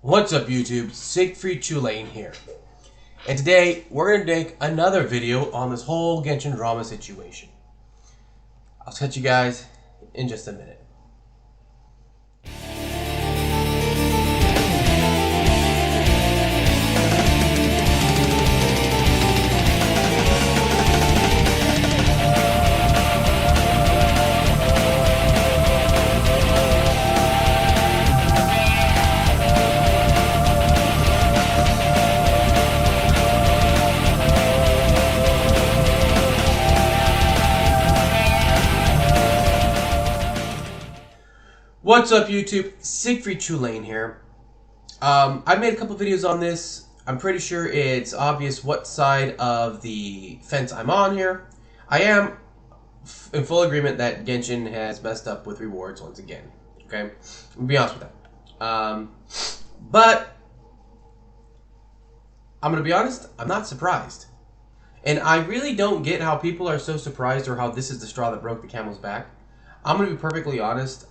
What's up YouTube, Siegfried Tulane here. And today we're going to make another video on this whole Genshin drama situation. I'll catch you guys in just a minute. What's up YouTube, Siegfried Tulane here. I made a couple videos on this. I'm pretty sure it's obvious what side of the fence I'm on here. I am in full agreement that Genshin has messed up with rewards once again. Okay, I'll be honest with that. But I'm gonna be honest, I'm not surprised. And I really don't get how people are so surprised or how this is the straw that broke the camel's back. I'm going to be perfectly honest,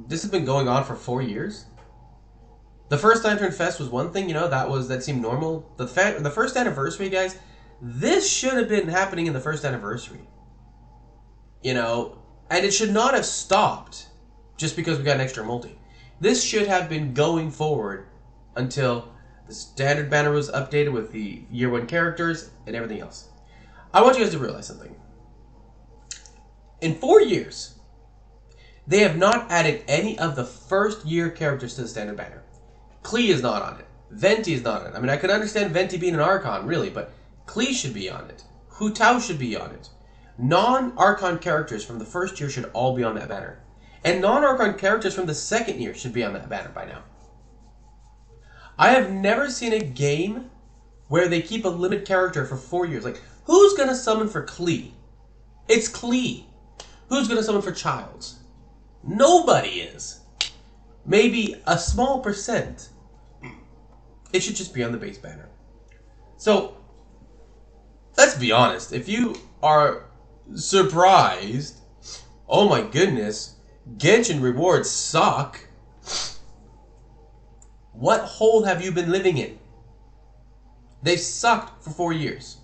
this has been going on for 4 years. The first Lantern Fest was one thing, you know, that seemed normal. The first anniversary, guys, this should have been happening in the first anniversary. You know, and it should not have stopped just because we got an extra multi. This should have been going forward until the standard banner was updated with the year 1 characters and everything else. I want you guys to realize something. In 4 years, they have not added any of the first year characters to the standard banner. Klee is not on it. Venti is not on it. I mean, I could understand Venti being an Archon, really, but Klee should be on it. Hu Tao should be on it. Non-Archon characters from the first year should all be on that banner. And non-Archon characters from the second year should be on that banner by now. I have never seen a game where they keep a limited character for 4 years. Like, who's going to summon for Klee? It's Klee. Who's going to summon for Childs? Nobody is. Maybe a small percent. It should just be on the base banner. So, let's be honest. If you are surprised, oh my goodness, Genshin rewards suck, what hole have you been living in? They've sucked for 4 years.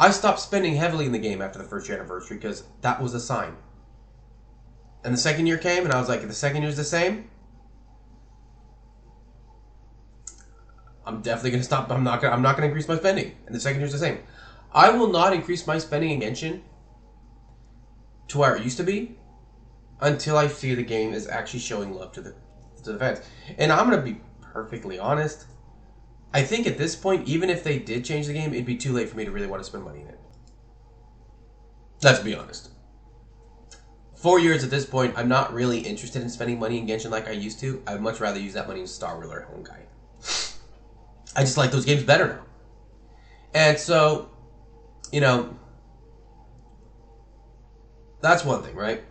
I stopped spending heavily in the game after the first year anniversary because that was a sign. And the second year came and I was like, if the second year's the same, I'm definitely going to stop. I'm not going to increase my spending. And the second year's the same. I will not increase my spending in Genshin to where it used to be until I see the game is actually showing love to the fans. And I'm going to be perfectly honest. I think at this point, even if they did change the game, it'd be too late for me to really want to spend money in it. Let's be honest. 4 years at this point, I'm not really interested in spending money in Genshin like I used to. I'd much rather use that money in Star Wheel or Honkai. I just like those games better now. And so, you know, that's one thing, right?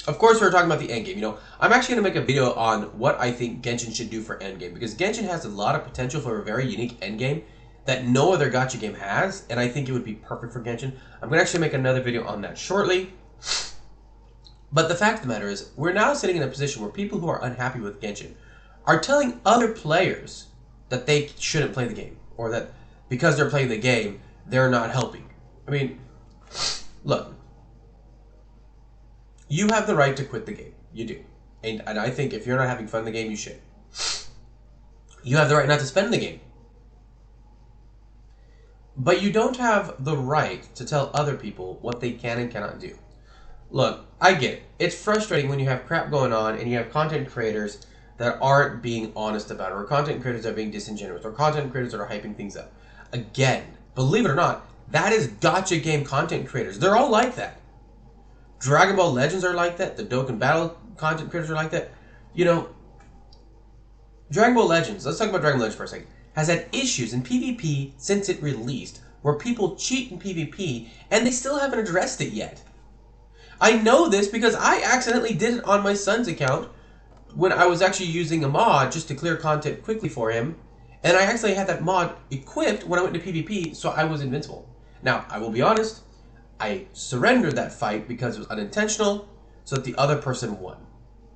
Of course, we're talking about the endgame. You know, I'm actually going to make a video on what I think Genshin should do for endgame, because Genshin has a lot of potential for a very unique endgame that no other gacha game has, and I think it would be perfect for Genshin. I'm going to actually make another video on that shortly. But the fact of the matter is, we're now sitting in a position where people who are unhappy with Genshin are telling other players that they shouldn't play the game, or that because they're playing the game, they're not helping. I mean, look. You have the right to quit the game. You do. And I think if you're not having fun in the game, you should. You have the right not to spend in the game. But you don't have the right to tell other people what they can and cannot do. Look, I get it. It's frustrating when you have crap going on and you have content creators that aren't being honest about it, or content creators that are being disingenuous, or content creators that are hyping things up. Again, believe it or not, that is gacha game content creators. They're all like that. Dragon Ball Legends are like that. The Dokkan Battle content creators are like that. You know, Dragon Ball Legends, let's talk about Dragon Ball Legends for a second, has had issues in PvP since it released, where people cheat in PvP, and they still haven't addressed it yet. I know this because I accidentally did it on my son's account when I was actually using a mod just to clear content quickly for him, and I actually had that mod equipped when I went to PvP, so I was invincible. Now, I will be honest, I surrendered that fight because it was unintentional, so that the other person won.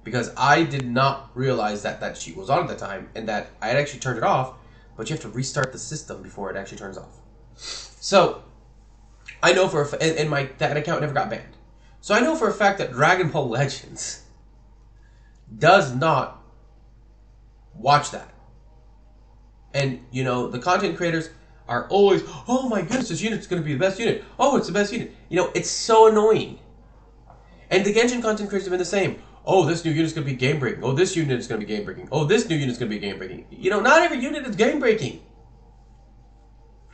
because I did not realize that that sheet was on at the time and that I had actually turned it off, but you have to restart the system before it actually turns off. So I know for that account never got banned. So I know for a fact that Dragon Ball Legends does not watch that. And, you know, the content creators are always, oh my goodness, this unit's going to be the best unit. Oh, it's the best unit. You know, it's so annoying. And the Genshin content creators have been the same. Oh, this new unit's going to be game-breaking. Oh, this unit is going to be game-breaking. Oh, this new unit's going to be game-breaking. You know, not every unit is game-breaking.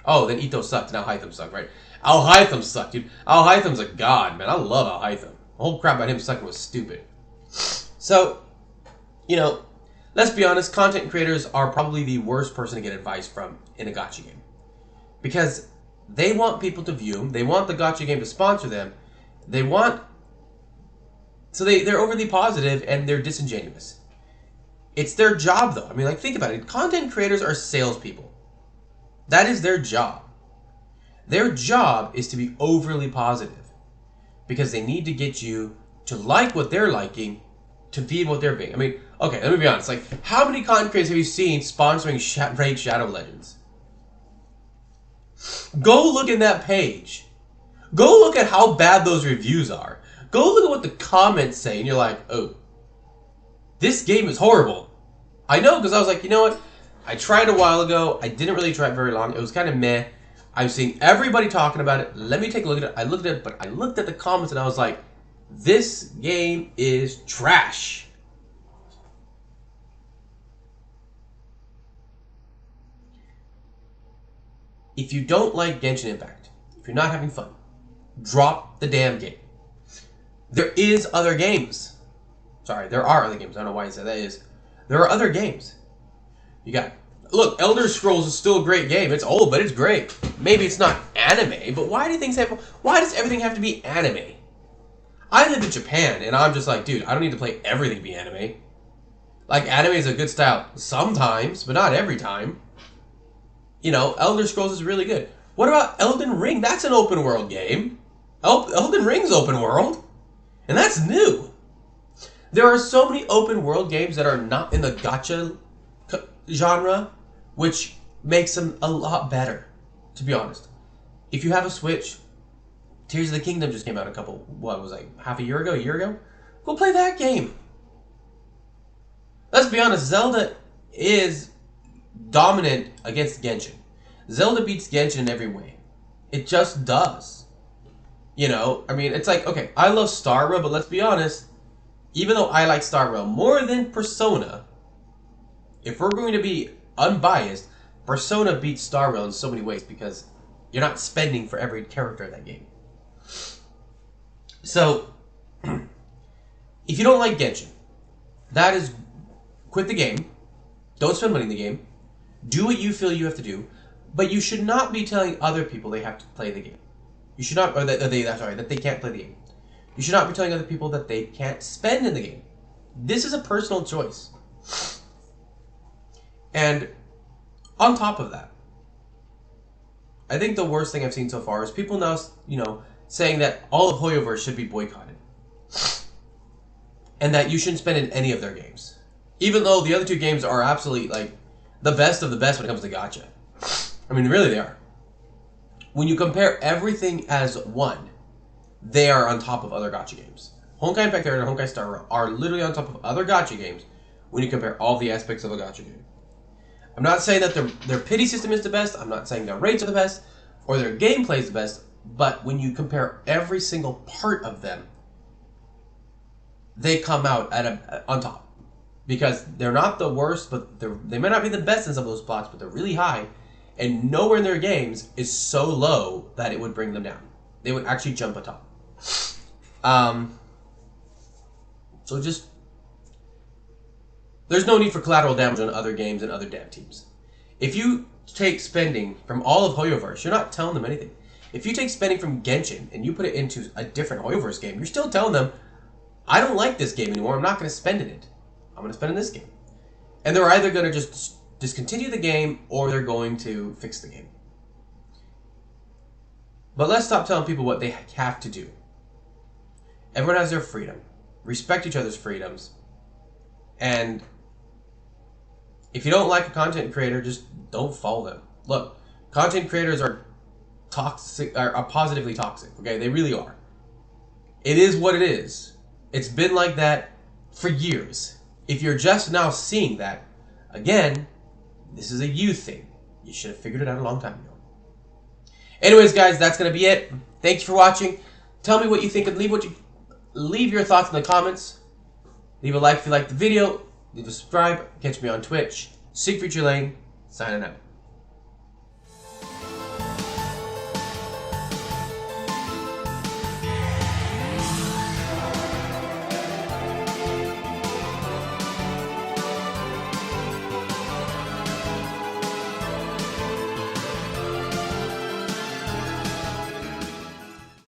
Oh, then Ito sucked. Now Hytham sucked, right? Hytham sucked, dude. Hytham's a god, man. I love Hytham. The whole crap about him sucking was stupid. So, you know, let's be honest. Content creators are probably the worst person to get advice from in a gacha game. Because they want people to view them. They want the gacha game to sponsor them. They want... So they're overly positive and they're disingenuous. It's their job, though. I mean, like, think about it. Content creators are salespeople. That is their job. Their job is to be overly positive because they need to get you to like what they're liking to feed what they're being. I mean, okay, let me be honest. Like, how many content creators have you seen sponsoring Raid Shadow Legends? Go look in that page. Go look at how bad those reviews are. Go look at what the comments say, and you're like, oh, this game is horrible. I know, because I was like, you know what? I tried a while ago. I didn't really try it very long. It was kind of meh. I'm seeing everybody talking about it. Let me take a look at it. I looked at it, but I looked at the comments, and I was like, this game is trash. If you don't like Genshin Impact, if you're not having fun, drop the damn game. There is other games. Sorry, there are other games. I don't know why I said that is. There are other games. You got... Look, Elder Scrolls is still a great game. It's old, but it's great. Maybe it's not anime, but why does everything have to be anime? I live in Japan, and I'm just like, dude, I don't need to play everything to be anime. Like, anime is a good style sometimes, but not every time. You know, Elder Scrolls is really good. What about Elden Ring? That's an open world game. Elden Ring's open world. And that's new. There are so many open world games that are not in the gacha genre, which makes them a lot better, to be honest. If you have a Switch, Tears of the Kingdom just came out half a year ago? Go play that game. Let's be honest, Zelda is dominant against Genshin. Zelda beats Genshin in every way. It just does. You know, I mean, it's like, okay, I love Star Rail, but let's be honest, even though I like Star Rail more than Persona, if we're going to be unbiased, Persona beats Star Rail in so many ways because you're not spending for every character in that game. So, if you don't like Genshin, that is, quit the game, don't spend money in the game, do what you feel you have to do, but you should not be telling other people they have to play the game. You should not, or that they can't play the game. You should not be telling other people that they can't spend in the game. This is a personal choice. And on top of that, I think the worst thing I've seen so far is people now, you know, saying that all of Hoyoverse should be boycotted. And that you shouldn't spend in any of their games. Even though the other two games are absolutely, like, the best of the best when it comes to gacha. I mean, really they are. When you compare everything as one, they are on top of other gacha games. Honkai Impact Arena and Honkai Star Rail are literally on top of other gacha games when you compare all the aspects of a gacha game. I'm not saying that their pity system is the best, I'm not saying their raids are the best, or their gameplay is the best, but when you compare every single part of them, they come out on top. Because they're not the worst, but they may not be the best in some of those plots, but they're really high, and nowhere in their games is so low that it would bring them down. They would actually jump atop. So just... There's no need for collateral damage on other games and other dev teams. If you take spending from all of Hoyoverse, you're not telling them anything. If you take spending from Genshin and you put it into a different Hoyoverse game, you're still telling them, I don't like this game anymore, I'm not going to spend in it. I'm going to spend in this game. And they're either going to just discontinue the game or they're going to fix the game. But let's stop telling people what they have to do. Everyone has their freedom. Respect each other's freedoms. And if you don't like a content creator, just don't follow them. Look, content creators are toxic, are positively toxic. Okay, they really are. It is what it is. It's been like that for years. If you're just now seeing that, again, this is a you thing. You should have figured it out a long time ago. Anyways, guys, that's gonna be it. Thank you for watching. Tell me what you think and leave your thoughts in the comments. Leave a like if you liked the video. Leave a subscribe. Catch me on Twitch. Seek Future Lane. Signing out.